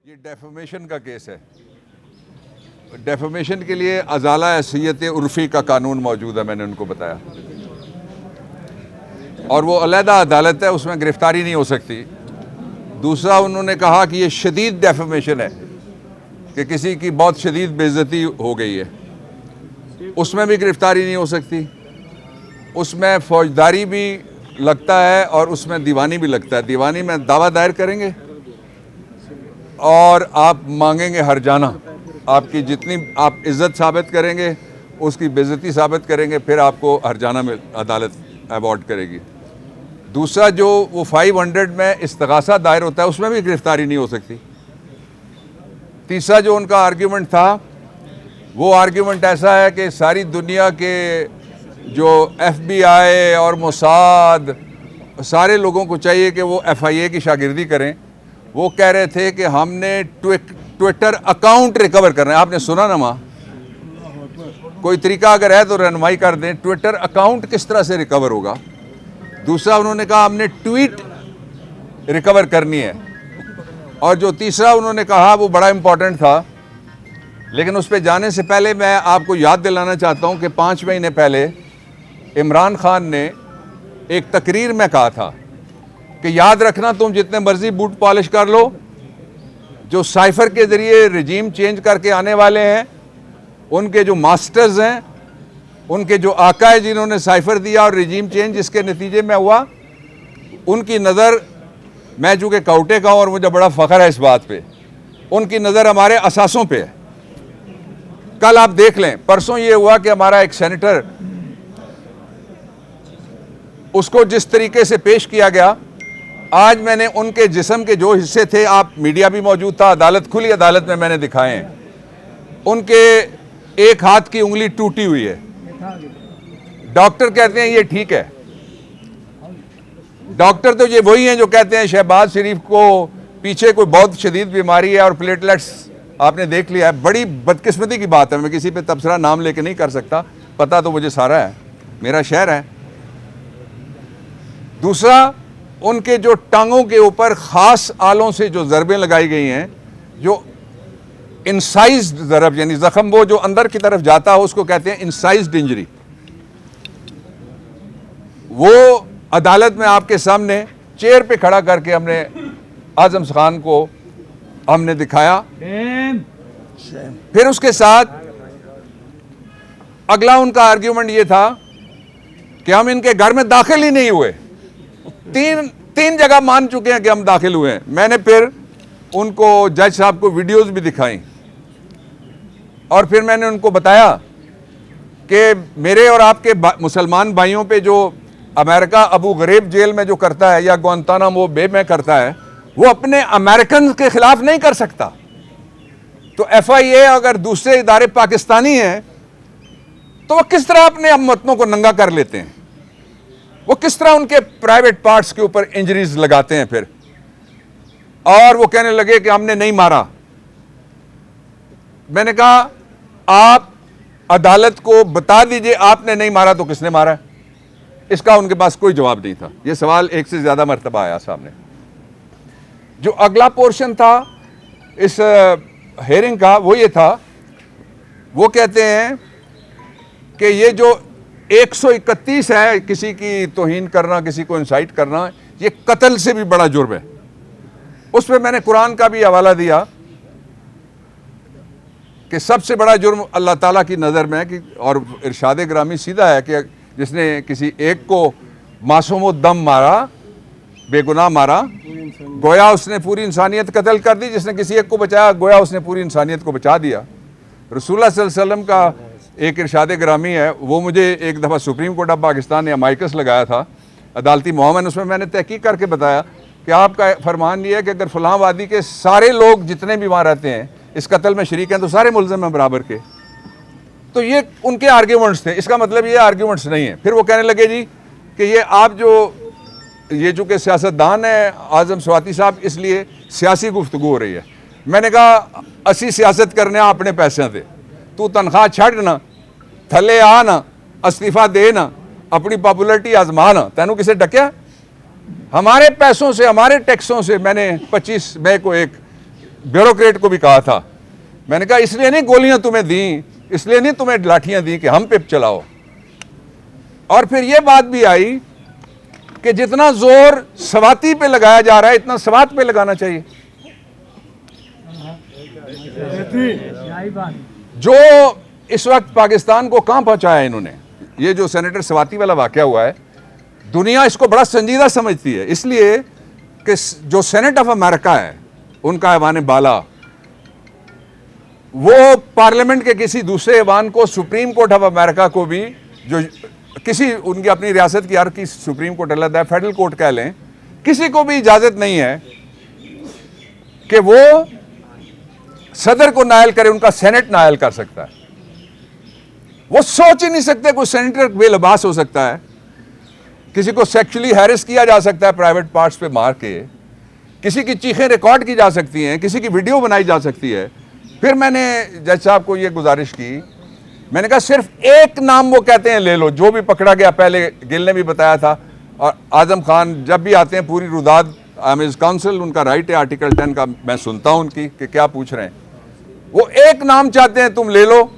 ये डेफेमेशन का केस है। डेफेमेशन के लिए अजाला हैसियत उर्फ़ी का कानून मौजूद है, मैंने उनको बताया, और वो अलहदा अदालत है, उसमें गिरफ्तारी नहीं हो सकती। दूसरा, उन्होंने कहा कि ये शदीद डेफेमेशन है कि किसी की बहुत शदीद बेइज्जती हो गई है, उसमें भी गिरफ्तारी नहीं हो सकती। उसमें फौजदारी भी लगता है और उसमें दीवानी भी लगता है। दीवानी में दावा दायर करेंगे और आप मांगेंगे हरजाना, आपकी जितनी आप इज्जत साबित करेंगे उसकी बेइज्जती साबित करेंगे, फिर आपको हरजाना में अदालत अवॉर्ड करेगी। दूसरा, जो वो 500 में इस्तगासा दायर होता है उसमें भी गिरफ्तारी नहीं हो सकती। तीसरा जो उनका आर्ग्यूमेंट था, वो आर्ग्यूमेंट ऐसा है कि सारी दुनिया के जो FBI और मोसाद सारे लोगों को चाहिए कि वो FIA की शागिर्दी करें। वो कह रहे थे कि हमने ट्विटर अकाउंट रिकवर करना है। आपने सुना ना माँ, कोई तरीका अगर है तो रहनुमाई कर दें, ट्विटर अकाउंट किस तरह से रिकवर होगा। दूसरा, उन्होंने कहा हमने ट्वीट रिकवर करनी है। और जो तीसरा उन्होंने कहा वो बड़ा इंपॉर्टेंट था, लेकिन उस पर जाने से पहले मैं आपको याद दिलाना चाहता हूँ कि 5 महीने पहले इमरान खान ने एक तकरीर में कहा था कि याद रखना, तुम जितने मर्जी बूट पॉलिश कर लो, जो साइफर के ज़रिए रजीम चेंज करके आने वाले हैं, उनके जो मास्टर्स हैं, उनके जो आका है जिन्होंने साइफर दिया और रजीम चेंज जिसके नतीजे में हुआ, उनकी नज़र, मैं चूँकि काउटे का हूँ और मुझे बड़ा फ़ख्र है इस बात पे, उनकी नज़र हमारे असासों पे है। कल आप देख लें, परसों ये हुआ कि हमारा एक सेनेटर, उसको जिस तरीके से पेश किया गया, आज मैंने उनके जिस्म के जो हिस्से थे, आप मीडिया भी मौजूद था, अदालत खुली अदालत में मैंने दिखाए हैं, उनके एक हाथ की उंगली टूटी हुई है। डॉक्टर कहते हैं ये ठीक है। डॉक्टर तो ये वही हैं जो कहते हैं शहबाज शरीफ को पीछे कोई बहुत शदीद बीमारी है और प्लेटलेट्स आपने देख लिया है। बड़ी बदकिस्मती की बात है, मैं किसी पे तबसरा नाम लेके नहीं कर सकता, पता तो मुझे सारा है, मेरा शहर है। दूसरा, उनके जो टांगों के ऊपर ख़ास आलों से जो ज़रबें लगाई गई हैं, जो इंसाइज्ड ज़रब, यानी ज़ख़म वो जो अंदर की तरफ जाता है उसको कहते हैं इंसाइज्ड इंजरी। वो अदालत में आपके सामने चेयर पे खड़ा करके हमने आज़म खान को हमने दिखाया। फिर उसके साथ अगला उनका आर्ग्यूमेंट ये था कि हम इनके घर में दाखिल ही नहीं हुए। तीन जगह मान चुके हैं कि हम दाखिल हुए हैं। मैंने फिर उनको जज साहब को वीडियोस भी दिखाई और फिर मैंने उनको बताया कि मेरे और आपके मुसलमान भाइयों पे जो अमेरिका अबू गरीब जेल में जो करता है या गुआंतानामो बे में करता है, वो अपने अमेरिकन के खिलाफ नहीं कर सकता। तो FIA अगर दूसरे इदारे पाकिस्तानी हैं तो वो किस तरह अपने हमवतनों को नंगा कर लेते हैं, वो किस तरह उनके प्राइवेट पार्ट्स के ऊपर इंजरीज लगाते हैं फिर। और वो कहने लगे कि हमने नहीं मारा। मैंने कहा आप अदालत को बता दीजिए आपने नहीं मारा तो किसने मारा है। इसका उनके पास कोई जवाब नहीं था। ये सवाल एक से ज्यादा मर्तबा आया सामने। जो अगला पोर्शन था इस हेयरिंग का वो ये था, वो कहते हैं कि ये जो 131 है, किसी की तौहीन करना, किसी को इंसाइट करना, ये कत्ल से भी बड़ा जुर्म है। उस पर मैंने कुरान का भी हवाला दिया कि सबसे बड़ा जुर्म अल्लाह ताला की नज़र में है कि, और इरशाद ग्रामी सीधा है कि जिसने किसी एक को मासूम दम मारा, बेगुनाह मारा, गोया उसने पूरी इंसानियत कत्ल कर दी। जिसने किसी एक को बचाया, गोया उसने पूरी इंसानियत को बचा दिया। रसूलुल्लाह सल्लल्लाहु अलैहि वसल्लम का एक इरशाद ग्रामी है, वो मुझे एक दफ़ा सुप्रीम कोर्ट ऑफ पाकिस्तान ने अमाइकस लगाया था, अदालती मोहम्मद, उसमें मैंने तहकीक करके बताया कि आपका फरमान ये है कि अगर फलां वादी के सारे लोग जितने भी वहाँ रहते हैं इस कत्ल में शरीक हैं तो सारे मुल्ज़िम हैं बराबर के। तो ये उनके आर्ग्यूमेंट्स थे। इसका मतलब ये आर्ग्यूमेंट्स नहीं है। फिर वो कहने लगे जी कि ये आप जो ये चूँकि सियासतदान है आज़म स्वाति साहब, इसलिए सियासी गुफ्तगू हो रही है। मैंने कहा असी सियासत करने अपने पैसों से, तू तनख्वाह छड़ ना, थले आ ना, इस्तीफा दे ना, अपनी पॉपुलरिटी आजमा ना, तैनू किसे डकिया? हमारे पैसों से, हमारे टैक्सों से मैंने 25 मई को एक ब्यूरोक्रेट को भी कहा था, मैंने कहा इसलिए नहीं गोलियां तुम्हें दी, इसलिए नहीं तुम्हें लाठियां दी कि हम पे चलाओ। और फिर यह बात भी आई कि जितना जोर स्वाति पे लगाया जा रहा है इतना स्वात पे लगाना चाहिए। जो इस वक्त पाकिस्तान को कहां पहुंचाया इन्होंने, ये जो सेनेटर स्वाति वाला वाकया हुआ है, दुनिया इसको बड़ा संजीदा समझती है, इसलिए कि जो सेनेट ऑफ अमेरिका है उनका ऐवान बाला, वो पार्लियामेंट के किसी दूसरे ऐवान को, सुप्रीम कोर्ट ऑफ अमेरिका को भी, जो किसी उनकी अपनी रियासत की हर की सुप्रीम कोर्ट अलग है, फेडरल कोर्ट कह लें, किसी को भी इजाजत नहीं है कि वो सदर को नायल करे, उनका सेनेट नायल कर सकता है। वो सोच ही नहीं सकते कोई सेनेटर बेलबास हो सकता है, किसी को सेक्सुअली हैरेस किया जा सकता है प्राइवेट पार्ट्स पे मार के, किसी की चीखें रिकॉर्ड की जा सकती हैं, किसी की वीडियो बनाई जा सकती है। फिर मैंने जज साहब को ये गुजारिश की, मैंने कहा सिर्फ एक नाम वो कहते हैं ले लो, जो भी पकड़ा गया, पहले गिल ने भी बताया था, और आजम खान जब भी आते हैं पूरी रुदाद आमिज काउंसिल, उनका राइट है आर्टिकल 10 का, मैं सुनता हूं उनकी कि क्या पूछ रहे हैं। वो एक नाम चाहते हैं, तुम ले लो,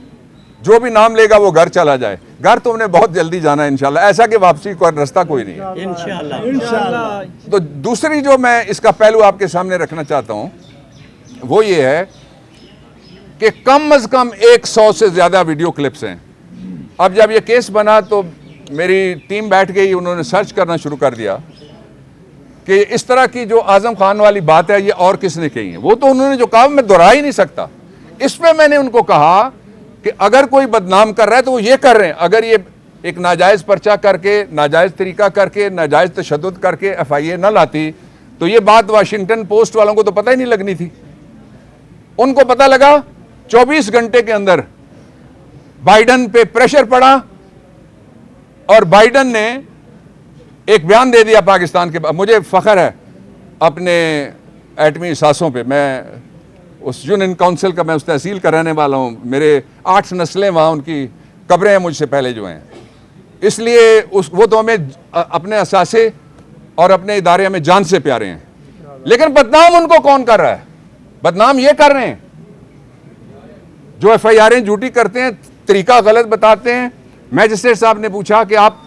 जो भी नाम लेगा वो घर चला जाए। घर तुमने बहुत जल्दी जाना है इंशाल्लाह, ऐसा कि वापसी का रास्ता कोई नहीं है इंशाल्लाह। तो दूसरी जो मैं इसका पहलू आपके सामने रखना चाहता हूं वो ये है कि कम अज कम 100 से ज्यादा वीडियो क्लिप्स हैं। अब जब ये केस बना तो मेरी टीम बैठ गई, उन्होंने सर्च करना शुरू कर दिया कि इस तरह की जो आजम खान वाली बात है ये और किसने कही है। वो तो उन्होंने जो कहा मैं दोहरा ही नहीं सकता। इसमें मैंने उनको कहा कि अगर कोई बदनाम कर रहा है तो वो ये कर रहे हैं, अगर ये एक नाजायज पर्चा करके, नाजायज तरीका करके, नाजायज तशद्दुद करके FIA न लाती तो ये बात वाशिंगटन पोस्ट वालों को तो पता ही नहीं लगनी थी। उनको पता लगा 24 घंटे के अंदर बाइडन पे प्रेशर पड़ा और बाइडन ने एक बयान दे दिया पाकिस्तान के बाद। मुझे फख्र है अपने एटमी सासों पे, मैं उस यूनियन काउंसिल का, मैं उस तहसील का रहने वाला हूँ, मेरे 8 नस्लें वहाँ उनकी कब्रें हैं मुझसे पहले जो हैं, इसलिए वो तो हमें अपने असासे और अपने इदारे हमें जान से प्यारे हैं। लेकिन बदनाम उनको कौन कर रहा है? बदनाम ये कर रहे हैं जो FIR झूठी करते हैं, तरीका गलत बताते हैं। मैजिस्ट्रेट साहब ने पूछा कि आप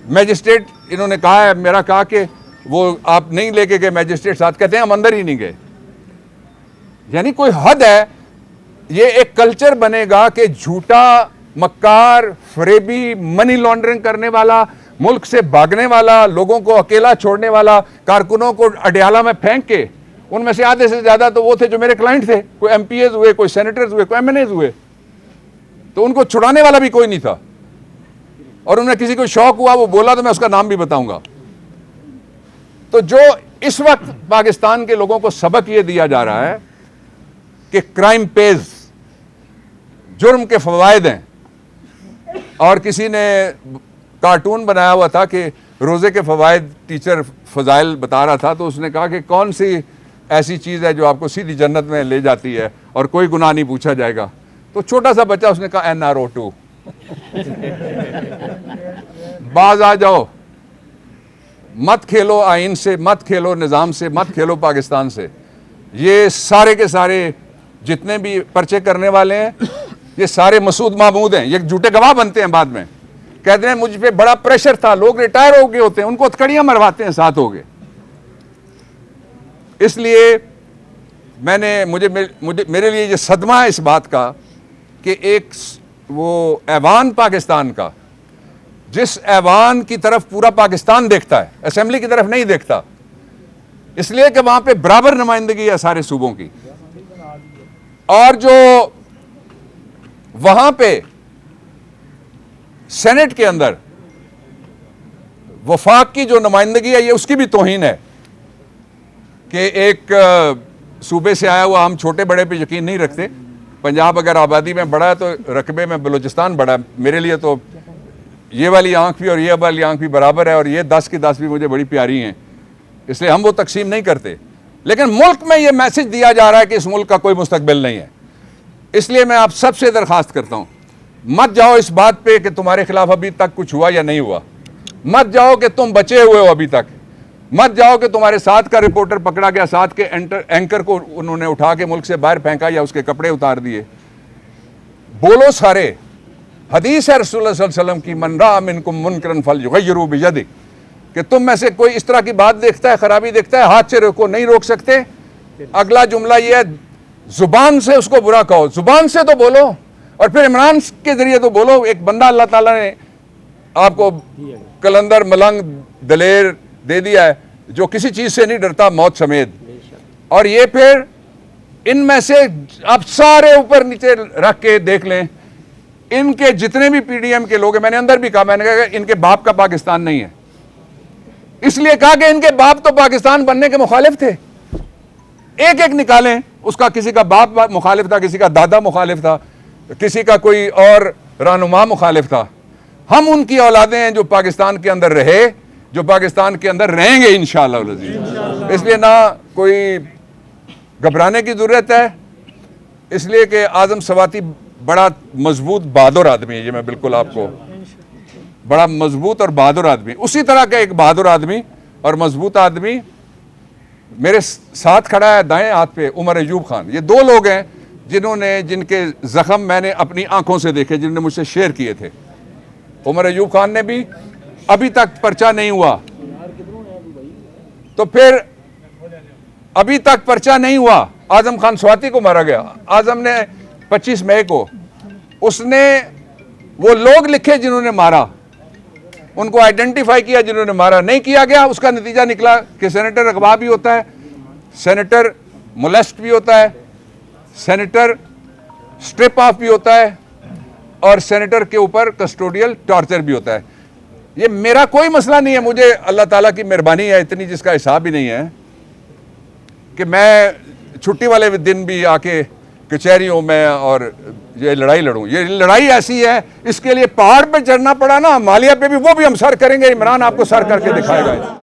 मैजिस्ट्रेट, इन्होंने कहा है, मेरा कहा कि वो आप नहीं लेके गए मैजिस्ट्रेट साहब, कहते हैं हम अंदर ही नहीं गए। यानी कोई हद है। ये एक कल्चर बनेगा कि झूठा, मक्कार, फरेबी, मनी लॉन्ड्रिंग करने वाला, मुल्क से भागने वाला, लोगों को अकेला छोड़ने वाला, कारकुनों को अडयाला में फेंक के, उनमें से आधे से ज्यादा तो वो थे जो मेरे क्लाइंट थे, कोई MPAs हुए, कोई सेनेटर्स हुए, कोई MNAs हुए, तो उनको छुड़ाने वाला भी कोई नहीं था। और उन्हें किसी को शौक हुआ, वो बोला तो मैं उसका नाम भी बताऊंगा। तो जो इस वक्त पाकिस्तान के लोगों को सबक ये दिया जा रहा है कि क्राइम पेज, जुर्म के फवायद हैं। और किसी ने कार्टून बनाया हुआ था कि रोजे के फवायद टीचर फजाइल बता रहा था, तो उसने कहा कि कौन सी ऐसी चीज है जो आपको सीधी जन्नत में ले जाती है और कोई गुनाह नहीं पूछा जाएगा। तो छोटा सा बच्चा, उसने कहा NRO2। बाज आ जाओ, मत खेलो आइन से, मत खेलो निज़ाम से, मत खेलो पाकिस्तान से। ये सारे के सारे जितने भी पर्चे करने वाले हैं, ये सारे मसूद महमूद हैं। ये झूठे गवाह बनते हैं, बाद में कहते हैं मुझ पे बड़ा प्रेशर था, लोग रिटायर हो गए होते हैं, उनको हथकड़ियां मरवाते हैं, साथ हो गए। इसलिए मेरे लिए ये सदमा है इस बात का कि एक वो ऐवान पाकिस्तान का, जिस ऐवान की तरफ पूरा पाकिस्तान देखता है, असेंबली की तरफ नहीं देखता, इसलिए कि वहां पे बराबर नुमाइंदगी है सारे सूबों की। और जो वहां पे सेनेट के अंदर वफाक की जो नुमाइंदगी है, ये उसकी भी तौहीन है कि एक सूबे से आया हुआ, हम छोटे बड़े पे यकीन नहीं रखते। पंजाब अगर आबादी में बड़ा है तो रकबे में बलूचिस्तान बड़ा है। मेरे लिए तो ये वाली आंख भी और ये वाली आंख भी बराबर है, और ये 10 की 10 भी मुझे बड़ी प्यारी हैं, इसलिए हम वो तकसीम नहीं करते। लेकिन मुल्क में ये मैसेज दिया जा रहा है कि इस मुल्क का कोई मुस्तकबिल नहीं है। इसलिए मैं आप सबसे दरखास्त करता हूं, मत जाओ इस बात पे कि तुम्हारे खिलाफ अभी तक कुछ हुआ या नहीं हुआ, मत जाओ कि तुम बचे हुए हो अभी तक। मत जाओ कि तुम्हारे साथ का रिपोर्टर पकड़ा गया, साथ के एंकर को उन्होंने उठा के मुल्क से बाहर फेंका या उसके कपड़े उतार दिए। बोलो सारे, हदीस है रसूलुल्लाह सल्लल्लाहु अलैहि वसल्लम की, मन रा मिनकुम मुनकरन फलयुगय्यिरहु बियदिही, कि तुम में से कोई इस तरह की बात देखता है, खराबी देखता है, हाथ से रोको, नहीं रोक सकते। अगला जुमला यह है, जुबान से उसको बुरा कहो, जुबान से तो बोलो और फिर इमरान के जरिए तो बोलो। एक बंदा अल्लाह ताला ने आपको कलंदर, मलंग, दलेर दे दिया है जो किसी चीज से नहीं डरता, मौत समेत। और ये फिर इनमें से आप सारे ऊपर नीचे रख के देख लें, इनके जितने भी पीडीएम के लोग हैं, मैंने अंदर भी कहा, मैंने कहा इनके बाप का पाकिस्तान नहीं है, इसलिए कहा कि इनके बाप तो पाकिस्तान बनने के मुखालिफ थे। एक एक निकालें, उसका किसी का बाप मुखालिफ था, किसी का दादा मुखालिफ था, किसी का कोई और रहनुमा मुखालिफ था। हम उनकी औलादें हैं जो पाकिस्तान के अंदर रहे, जो पाकिस्तान के अंदर रहेंगे इंशाअल्लाह अज़ीज़। इसलिए ना कोई घबराने की जरूरत है, इसलिए कि आजम सवाती बड़ा मजबूत बहादुर आदमी है। ये मैं बिल्कुल आपको, बड़ा मजबूत और बहादुर आदमी, उसी तरह का एक बहादुर आदमी और मजबूत आदमी मेरे साथ खड़ा है दाएं हाथ पे, उमर अयूब खान। ये दो लोग हैं जिनके जख्म मैंने अपनी आंखों से देखे, जिन्होंने मुझसे शेयर किए थे। उमर अयूब खान ने भी अभी तक पर्चा नहीं हुआ, तो फिर अभी तक पर्चा नहीं हुआ। आजम खान स्वाति को मारा गया, आजम ने 25 मई को, उसने वो लोग लिखे जिन्होंने मारा, उनको आइडेंटिफाई किया जिन्होंने मारा, नहीं किया गया। उसका नतीजा निकला कि सेनेटर अगवा भी होता है, सेनेटर मोलेस्ट भी होता है, सेनेटर स्ट्रिप ऑफ भी होता है और सेनेटर के ऊपर कस्टोडियल टॉर्चर भी होता है। ये मेरा कोई मसला नहीं है, मुझे अल्लाह ताला की मेहरबानी है इतनी जिसका हिसाब ही नहीं है कि मैं छुट्टी वाले दिन भी आके कचहरियों में और ये लड़ाई लड़ूं। ये लड़ाई ऐसी है, इसके लिए पहाड़ पे चढ़ना पड़ा ना, मालिया पे भी, वो भी हम सर करेंगे। इमरान आपको सर करके दिखाएगा।